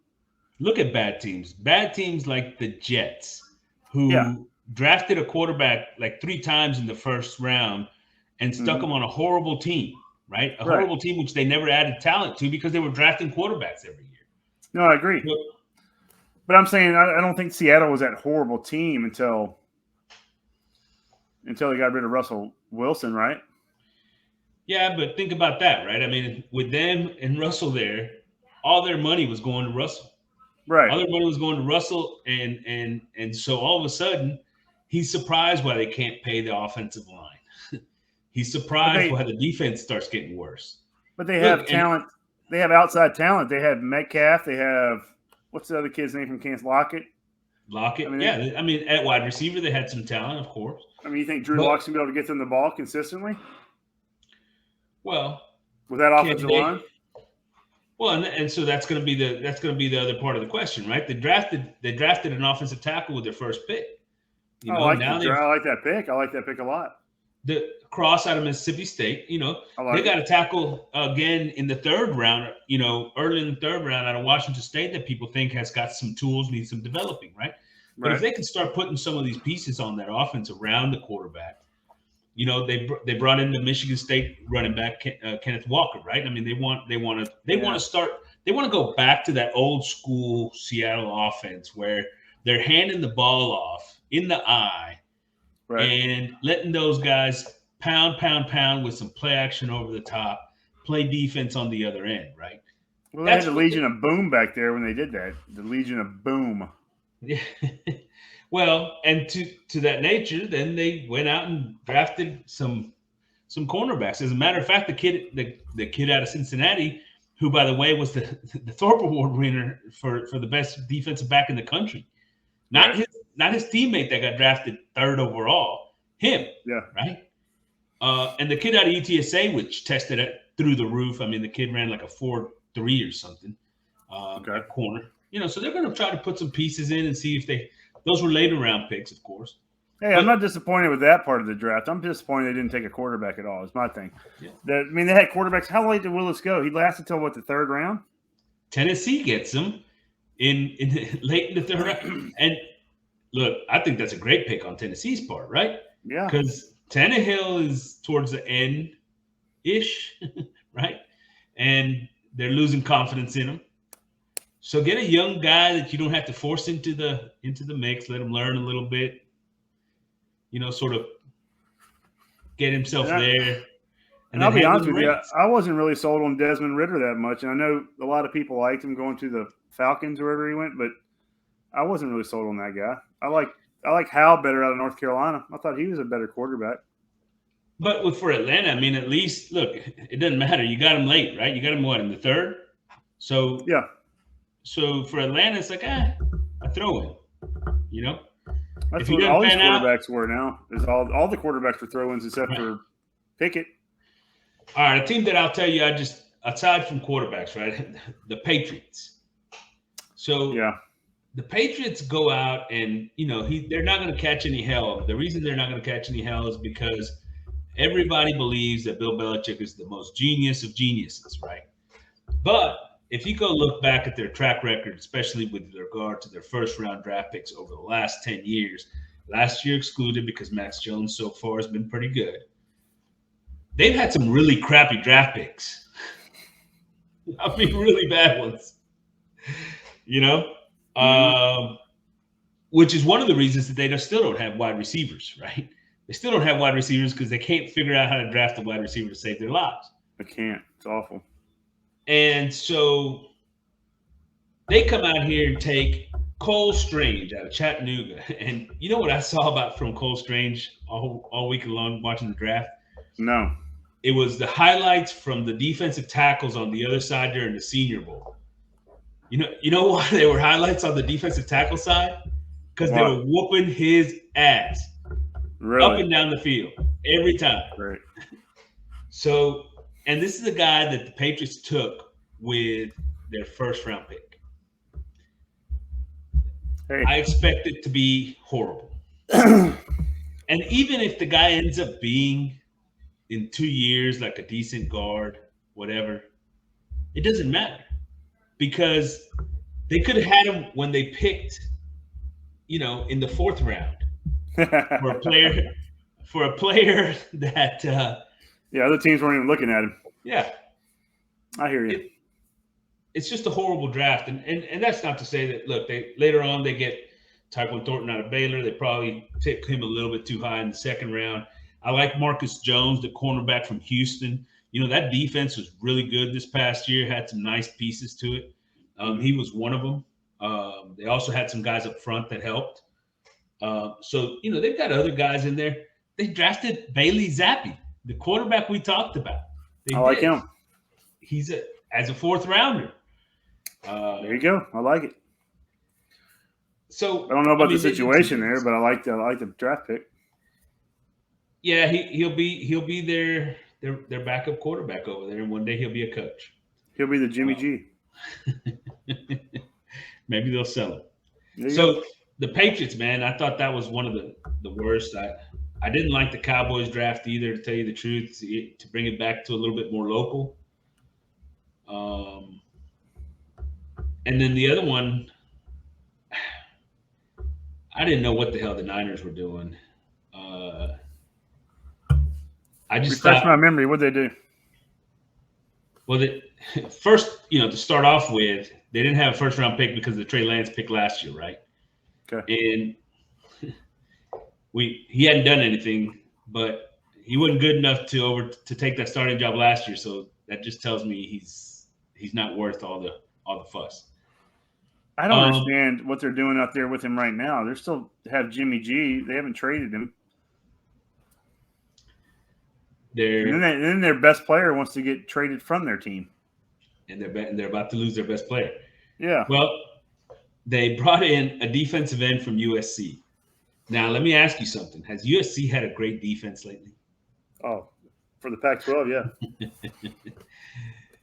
Speaker 1: Look at bad teams. Bad teams like the Jets who drafted a quarterback like 3 times in the first round and stuck him on a horrible team. right? A
Speaker 2: Right.
Speaker 1: horrible team which they never added talent to because they were drafting quarterbacks every year.
Speaker 2: No, I agree. But I'm saying I don't think Seattle was that horrible team until they got rid of Russell Wilson, right?
Speaker 1: Yeah, but think about that, right? I mean, with them and Russell there, all their money was going to Russell.
Speaker 2: Right.
Speaker 1: All their money was going to Russell, and so all of a sudden, he's surprised why they can't pay the offensive line. He's surprised why the defense starts getting worse.
Speaker 2: But they have talent. They have outside talent. They have Metcalf. They have what's the other kid's name from Kansas? Lockett.
Speaker 1: Lockett. I mean, at wide receiver, they had some talent, of course.
Speaker 2: I mean, you think Drew Lock's gonna be able to get them the ball consistently?
Speaker 1: Well,
Speaker 2: with that offensive line.
Speaker 1: Well, and so that's going to be the other part of the question, right? They drafted an offensive tackle with their first pick.
Speaker 2: I like that pick. I like that pick a lot.
Speaker 1: The Cross out of Mississippi State, they got a tackle again in the third round, early in the third round out of Washington State that people think has got some tools, needs some developing, right? But if they can start putting some of these pieces on that offense around the quarterback, they brought in the Michigan State running back Kenneth Walker, right? I mean, they want to go back to that old school Seattle offense where they're handing the ball off in the eye and letting those guys pound with some play action over the top, play defense on the other end, right?
Speaker 2: Well, they had the Legion of Boom back there when they did that. The Legion of Boom.
Speaker 1: Yeah. Well, and to that nature, then they went out and drafted some cornerbacks. As a matter of fact, the kid out of Cincinnati, who by the way was the Thorpe Award winner for the best defensive back in the country, not his teammate that got drafted third overall, him, right? And the kid out of UTSA, which tested it through the roof. I mean, the kid ran like a 4.3 or something at corner. So they're going to try to put some pieces in and see if those were later round picks, of course.
Speaker 2: Hey, I'm not disappointed with that part of the draft. I'm disappointed they didn't take a quarterback at all. Is my thing. Yeah. They had quarterbacks. How late did Willis go? He lasted until the third round?
Speaker 1: Tennessee gets him in late in the third round. And look, I think that's a great pick on Tennessee's part, right?
Speaker 2: Yeah.
Speaker 1: Because Tannehill is towards the end-ish, right? And they're losing confidence in him. So get a young guy that you don't have to force into the mix. Let him learn a little bit. Sort of get himself there.
Speaker 2: And I'll be honest with you, I wasn't really sold on Desmond Ridder that much. And I know a lot of people liked him going to the Falcons or wherever he went, but I wasn't really sold on that guy. I like Howell better out of North Carolina. I thought he was a better quarterback.
Speaker 1: But for Atlanta, I mean, at least look, it doesn't matter. You got him late, right? You got him in the third. So
Speaker 2: yeah.
Speaker 1: So for Atlanta, it's like, I throw in,
Speaker 2: That's what all these quarterbacks were now. Is all the quarterbacks were throw-ins except for Pickett.
Speaker 1: All right, a team that I'll tell you, aside from quarterbacks, right, the Patriots. So the Patriots go out and, they're not going to catch any hell. The reason they're not going to catch any hell is because everybody believes that Bill Belichick is the most genius of geniuses, right? But if you go look back at their track record, especially with regard to their first-round draft picks over the last 10 years, last year excluded because Max Jones so far has been pretty good, they've had some really crappy draft picks. I mean, really bad ones. Which is one of the reasons that they still don't have wide receivers, right? They still don't have wide receivers because they can't figure out how to draft a wide receiver to save their lives.
Speaker 2: They can't. It's awful. And
Speaker 1: so they come out here and take Cole Strange out of Chattanooga. And you know what I saw from Cole Strange all week long watching the draft?
Speaker 2: No.
Speaker 1: It was the highlights from the defensive tackles on the other side during the Senior Bowl. You know why they were highlights on the defensive tackle side? Because they were whooping his ass up and down the field every time.
Speaker 2: Right.
Speaker 1: So – and this is a guy that the Patriots took with their first-round pick. Hey. I expect it to be horrible. And even if the guy ends up being, in 2 years, like a decent guard, whatever, it doesn't matter. Because they could have had him when they picked, in the fourth round for a player that
Speaker 2: Yeah, other teams weren't even looking at him.
Speaker 1: Yeah.
Speaker 2: I hear you.
Speaker 1: It's just a horrible draft. And that's not to say that, look, later on they get Tyquan Thornton out of Baylor. They probably took him a little bit too high in the second round. I like Marcus Jones, the cornerback from Houston. That defense was really good this past year, had some nice pieces to it. He was one of them. They also had some guys up front that helped. So they've got other guys in there. They drafted Bailey Zappi, the quarterback we talked about.
Speaker 2: I like him.
Speaker 1: He's as a fourth rounder.
Speaker 2: There you go. I like it.
Speaker 1: So
Speaker 2: I don't know about the situation there, but I like the draft pick.
Speaker 1: Yeah, he'll be their backup quarterback over there, and one day he'll be a coach.
Speaker 2: He'll be the Jimmy G.
Speaker 1: Maybe they'll sell him. So the Patriots, man, I thought that was one of the worst. I didn't like the Cowboys draft either, to tell you the truth, to bring it back to a little bit more local. And then the other one, I didn't know what the hell the Niners were doing. I just
Speaker 2: refresh my memory. What'd they do?
Speaker 1: Well, first, to start off with, they didn't have a first-round pick because of the Trey Lance pick last year, right?
Speaker 2: Okay.
Speaker 1: And he hadn't done anything, but he wasn't good enough to take that starting job last year. So that just tells me he's not worth all the fuss.
Speaker 2: I don't understand what they're doing out there with him right now. They still have Jimmy G. They haven't traded him. And then their best player wants to get traded from their team.
Speaker 1: And they're about to lose their best player.
Speaker 2: Yeah.
Speaker 1: Well, they brought in a defensive end from USC. Now, let me ask you something. Has USC had a great defense lately?
Speaker 2: Oh, for the Pac-12, yeah.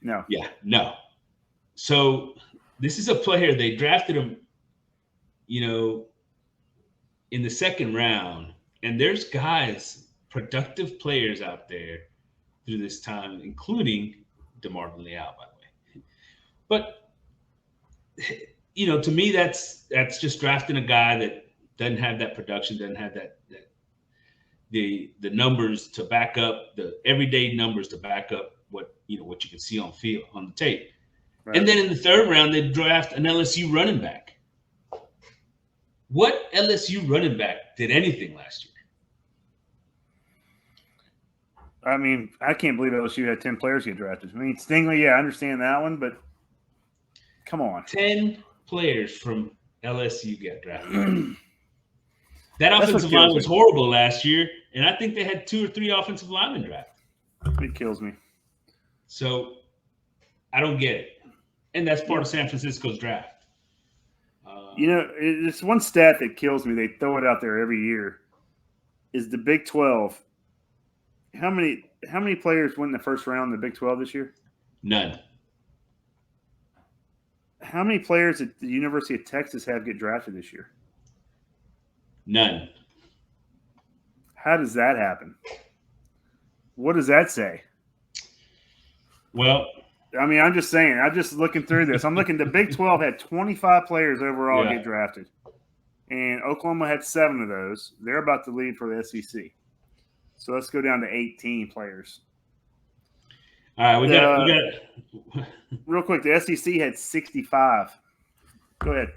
Speaker 2: No.
Speaker 1: Yeah, no. So this is a player, they drafted him, in the second round. And there's guys, productive players out there through this time, including DeMarvin Leal, by the way. But, to me, that's just drafting a guy that doesn't have that production, doesn't have the numbers to back up, the everyday numbers to back up what you can see on the tape. Right. And then in the third round, they draft an LSU running back. What LSU running back did anything last year?
Speaker 2: I mean, I can't believe LSU had 10 players get drafted. I mean, Stingley, yeah, I understand that one, but come on.
Speaker 1: 10 players from LSU got drafted. That offensive line was horrible last year, and I think they had 2 or 3 offensive linemen drafted.
Speaker 2: It kills me.
Speaker 1: So I don't get it. And that's part of San Francisco's draft.
Speaker 2: It's one stat that kills me. They throw it out there every year. Is the Big 12. How many players went in the first round in the Big 12 this year?
Speaker 1: None.
Speaker 2: How many players at the University of Texas have get drafted this year?
Speaker 1: None.
Speaker 2: How does that happen? What does that say?
Speaker 1: Well,
Speaker 2: I mean, I'm just saying. I'm just looking through this. I'm looking. The Big 12 had 25 players overall get drafted, and Oklahoma had 7 of those. They're about to leave for the SEC. So let's go down to 18 players.
Speaker 1: All right, we got.
Speaker 2: Real quick, the SEC had 65. Go ahead.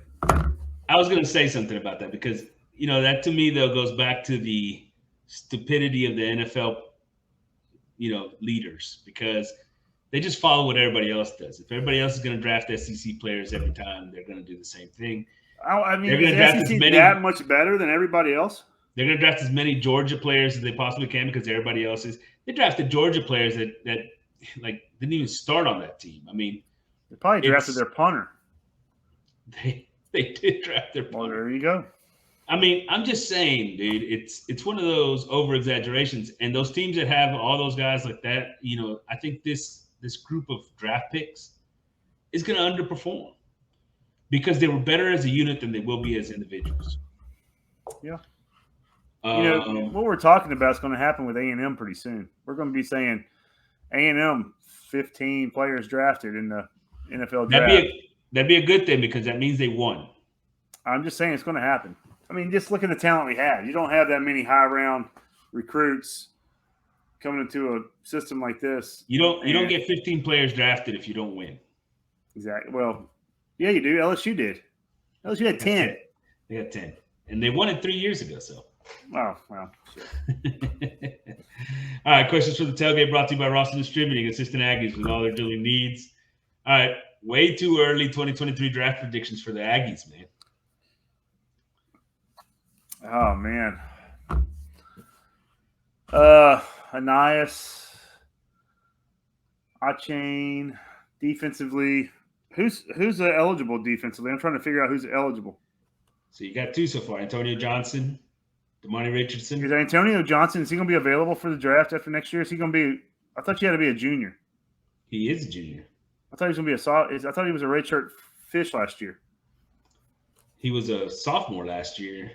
Speaker 1: I was going to say something about that because that to me though goes back to the stupidity of the NFL, leaders, because they just follow what everybody else does. If everybody else is going to draft SEC players every time, they're going to do the same thing.
Speaker 2: I mean, is the SEC that much better than everybody else?
Speaker 1: They're going to draft as many Georgia players as they possibly can because everybody else is. They drafted Georgia players that didn't even start on that team. I mean,
Speaker 2: they probably drafted their punter.
Speaker 1: They did draft their punter.
Speaker 2: Well, there you go.
Speaker 1: I mean, I'm just saying, dude, it's one of those over exaggerations, and those teams that have all those guys like that, I think this group of draft picks is going to underperform because they were better as a unit than they will be as individuals.
Speaker 2: Yeah. What we're talking about is going to happen with A&M pretty soon. We're going to be saying A&M 15 players drafted in the NFL draft.
Speaker 1: That'd be a good thing because that means they won.
Speaker 2: I'm just saying it's going to happen. I mean, just look at the talent we had. You don't have that many high-round recruits coming into a system like this.
Speaker 1: You don't get 15 players drafted if you don't win.
Speaker 2: Exactly. Well, yeah, you do. LSU did. LSU had 10.
Speaker 1: They had 10. And they won it 3 years ago, so.
Speaker 2: Oh, well. Shit.
Speaker 1: All right, questions for the tailgate brought to you by Rawson Distributing, assistant Aggies with all their drilling needs. All right, way too early 2023 draft predictions for the Aggies, man.
Speaker 2: Oh, man. Anias, Achane, defensively. Who's eligible defensively? I'm trying to figure out who's eligible.
Speaker 1: So you got two so far: Antonio Johnson, Damani Richardson.
Speaker 2: Is Antonio Johnson? Is he going to be available for the draft after next year? Is he going to be? I thought you had to be a junior.
Speaker 1: He is a junior.
Speaker 2: I thought he was going to be I thought he was a redshirt fish last year.
Speaker 1: He was a sophomore last year,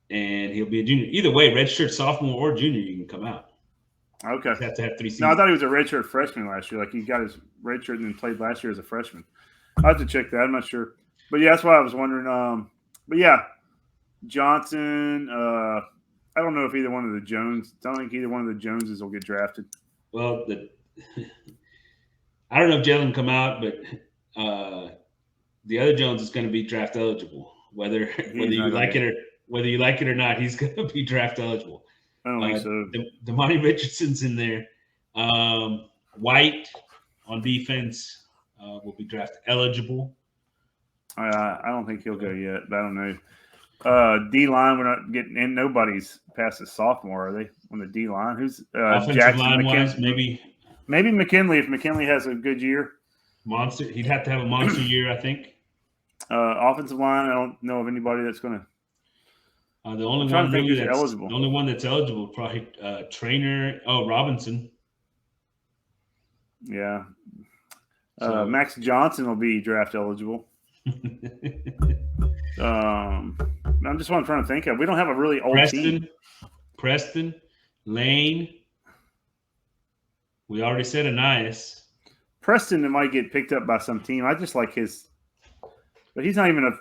Speaker 1: and he'll be a junior. Either way, redshirt sophomore or junior, you can come out.
Speaker 2: Okay.
Speaker 1: You have to have 3 seasons.
Speaker 2: No, I thought he was a redshirt freshman last year. Like he got his redshirt and then played last year as a freshman. I have to check that. I'm not sure. But yeah, that's why I was wondering. But yeah, Johnson. I don't know if either one of the Jones. I don't think either one of the Joneses will get drafted.
Speaker 1: Well, I don't know if Jalen will come out, but the other Jones is going to be draft eligible. Whether you like it or not, he's going to be draft eligible.
Speaker 2: I don't think so.
Speaker 1: Damani Richardson's in there. White on defense will be draft eligible.
Speaker 2: I don't think he'll go yet, but I don't know. D line, we're not getting in. Nobody's past the sophomore, are they? On the D line, who's
Speaker 1: offensive
Speaker 2: Jackson
Speaker 1: line
Speaker 2: McKinley?
Speaker 1: wise, maybe
Speaker 2: McKinley. If McKinley has a good year,
Speaker 1: monster. He'd have to have a monster year, I think.
Speaker 2: Offensive line, I don't know of anybody that's going to.
Speaker 1: The only one really that's eligible. The only one that's eligible, probably Trainer. Oh, Robinson.
Speaker 2: Yeah. Max Johnson will be draft eligible. I'm just trying to think of. We don't have a really old team.
Speaker 1: Preston, Lane. We already said Anias.
Speaker 2: Preston might get picked up by some team. I just like his, but he's not even a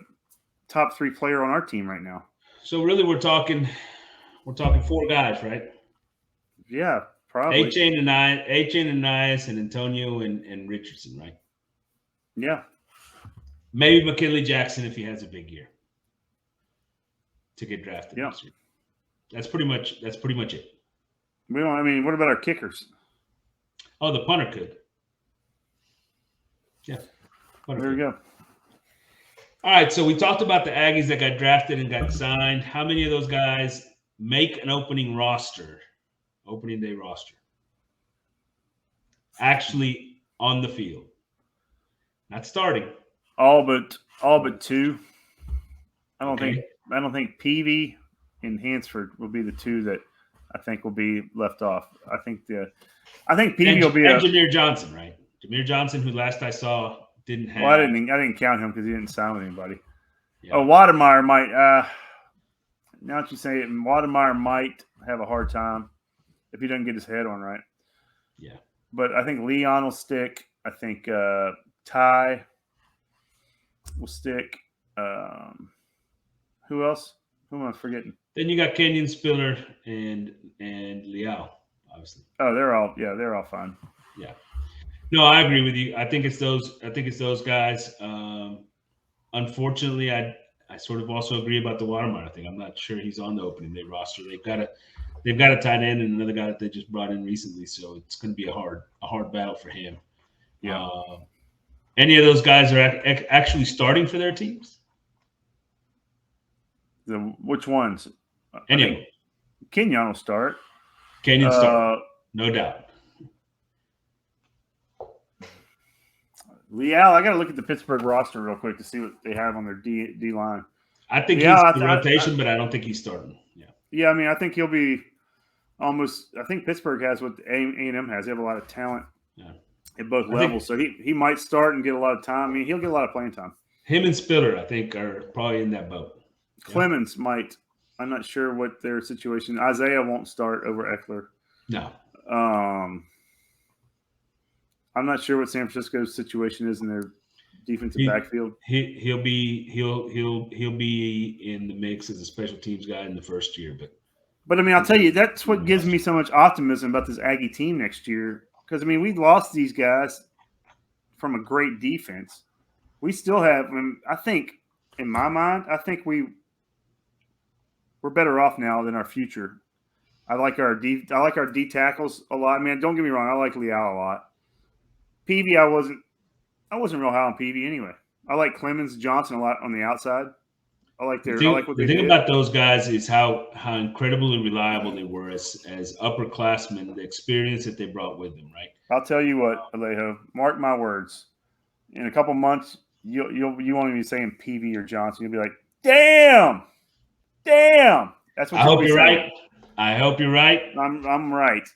Speaker 2: top 3 player on our team right now.
Speaker 1: So really, we're talking 4 guys, right?
Speaker 2: Yeah, probably.
Speaker 1: A-Chain, Anias, and Antonio and Richardson, right?
Speaker 2: Yeah.
Speaker 1: Maybe McKinley Jackson if he has a big year to get drafted next year. That's pretty much it.
Speaker 2: What about our kickers?
Speaker 1: Oh, the punter could. Yeah.
Speaker 2: There we go.
Speaker 1: All right, so we talked about the Aggies that got drafted and got signed. How many of those guys make an opening day roster? Actually on the field. Not starting.
Speaker 2: All but 2. I don't think Peavy and Hansford will be the 2 that I think will be left off. I think Peavy will be
Speaker 1: Jameer Johnson, right? Jameer Johnson, who last I saw didn't have.
Speaker 2: Well, I didn't count him because he didn't sign with anybody.
Speaker 1: Yeah.
Speaker 2: Oh, Wademeyer might. Now that you say it, Wademeyer might have a hard time if he doesn't get his head on right.
Speaker 1: Yeah.
Speaker 2: But I think Leon will stick. I think Ty will stick. Who else? Who am I forgetting?
Speaker 1: Then you got Kenyon Spiller and Liao, obviously.
Speaker 2: Oh, they're all fine.
Speaker 1: Yeah. No, I agree with you. I think it's those guys. Unfortunately, I sort of also agree about the Watermeyer thing. I'm not sure he's on the opening day roster. They've got a tight end and another guy that they just brought in recently, so it's going to be a hard battle for him.
Speaker 2: Yeah.
Speaker 1: Any of those guys are actually starting for their teams?
Speaker 2: Which ones?
Speaker 1: Any of them.
Speaker 2: Kenyon will start.
Speaker 1: Kenyon start, no doubt.
Speaker 2: Leal, I got to look at the Pittsburgh roster real quick to see what they have on their D line.
Speaker 1: I think he's in rotation, but I don't think he's starting. Yeah.
Speaker 2: Yeah, I think he'll be almost. I think Pittsburgh has what A&M has. They have a lot of talent at both levels, so he might start and get a lot of time. He'll get a lot of playing time.
Speaker 1: Him and Spiller, I think, are probably in that boat.
Speaker 2: Clemens might. I'm not sure what their situation. Isaiah won't start over Eckler.
Speaker 1: No.
Speaker 2: I'm not sure what San Francisco's situation is in their defensive backfield.
Speaker 1: He'll be in the mix as a special teams guy in the first year, but
Speaker 2: But I mean, I'll tell you, that's what gives me so much optimism about this Aggie team next year. Because I mean, we lost these guys from a great defense. We still have, I think, in my mind, I think we're better off now than our future. I like our D tackles a lot. I mean, don't get me wrong, I like Leal a lot. Peavy, I wasn't real high on Peavy anyway. I like Clemens Johnson a lot on the outside. I like what they did.
Speaker 1: The thing about those guys is how incredibly reliable they were as upperclassmen, the experience that they brought with them, right?
Speaker 2: I'll tell you what, Alejo, mark my words. In a couple months, you won't even be saying Peavy or Johnson. You'll be like, damn. That's what
Speaker 1: I hope you're right. I hope you're right.
Speaker 2: I'm right.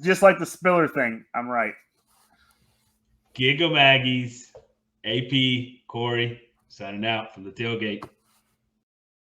Speaker 2: Just like the Spiller thing. I'm right.
Speaker 1: Gig 'em Aggies. AP, Corey, signing out from the tailgate.